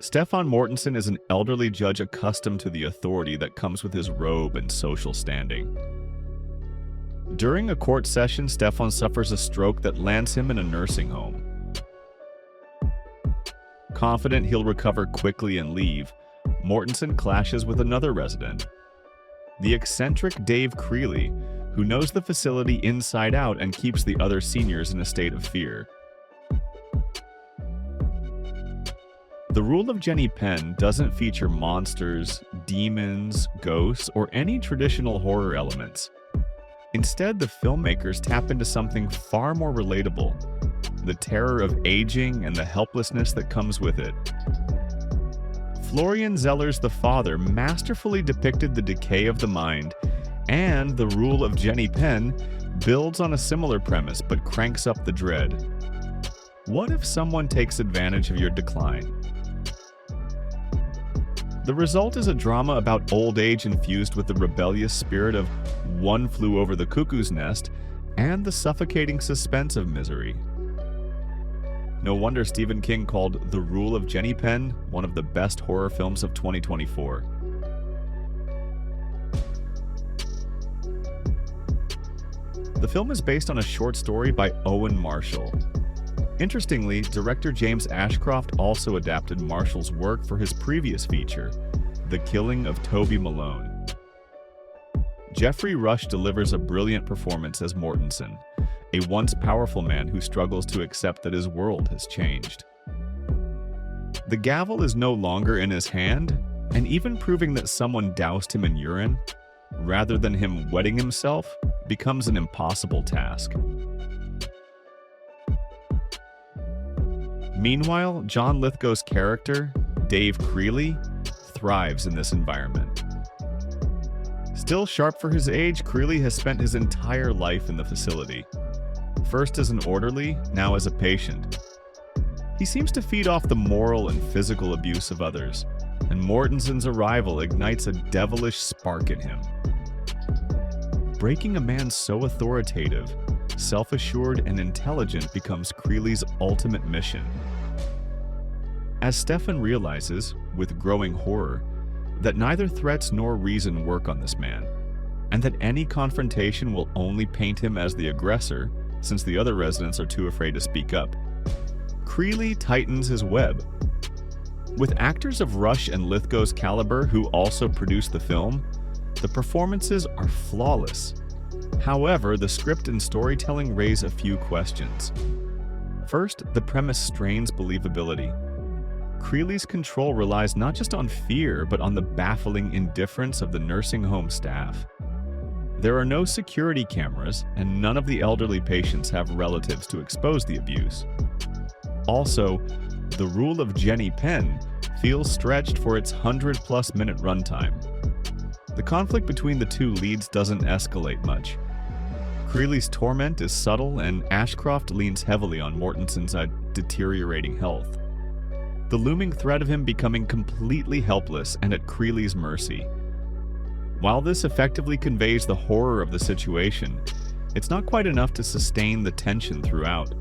Stefan Mortensen is an elderly judge accustomed to the authority that comes with his robe and social standing. During a court session, Stefan suffers a stroke that lands him in a nursing home. Confident he'll recover quickly and leave, Mortensen clashes with another resident, the eccentric Dave Creeley, who knows the facility inside out and keeps the other seniors in a state of fear. The Rule of Jenny Penn doesn't feature monsters, demons, ghosts, or any traditional horror elements. Instead, the filmmakers tap into something far more relatable: the terror of aging and the helplessness that comes with it. Florian Zeller's The Father masterfully depicted the decay of the mind, and The Rule of Jenny Penn builds on a similar premise but cranks up the dread. What if someone takes advantage of your decline? The result is a drama about old age infused with the rebellious spirit of One Flew Over the Cuckoo's Nest and the suffocating suspense of misery. No wonder Stephen King called The Rule of Jenny Penn one of the best horror films of 2024. The film is based on a short story by Owen Marshall. Interestingly, director James Ashcroft also adapted Marshall's work for his previous feature, The Killing of Toby Malone. Geoffrey Rush delivers a brilliant performance as Mortensen, a once powerful man who struggles to accept that his world has changed. The gavel is no longer in his hand, and even proving that someone doused him in urine, rather than him wetting himself, becomes an impossible task. Meanwhile, John Lithgow's character, Dave Creeley, thrives in this environment. Still sharp for his age, Creeley has spent his entire life in the facility. First as an orderly, now as a patient. He seems to feed off the moral and physical abuse of others, and Mortensen's arrival ignites a devilish spark in him. Breaking a man so authoritative, self-assured, and intelligent becomes Creeley's ultimate mission. As Stefan realizes, with growing horror, that neither threats nor reason work on this man, and that any confrontation will only paint him as the aggressor, since the other residents are too afraid to speak up, Creeley tightens his web. With actors of Rush and Lithgow's caliber who also produced the film, the performances are flawless. However, the script and storytelling raise a few questions. First, the premise strains believability. Creeley's control relies not just on fear, but on the baffling indifference of the nursing home staff. There are no security cameras, and none of the elderly patients have relatives to expose the abuse. Also, The Rule of Jenny Penn feels stretched for its 100-plus minute runtime. The conflict between the two leads doesn't escalate much. Creeley's torment is subtle, and Ashcroft leans heavily on Mortensen's deteriorating health. The looming threat of him becoming completely helpless and at Creeley's mercy. While this effectively conveys the horror of the situation, it's not quite enough to sustain the tension throughout.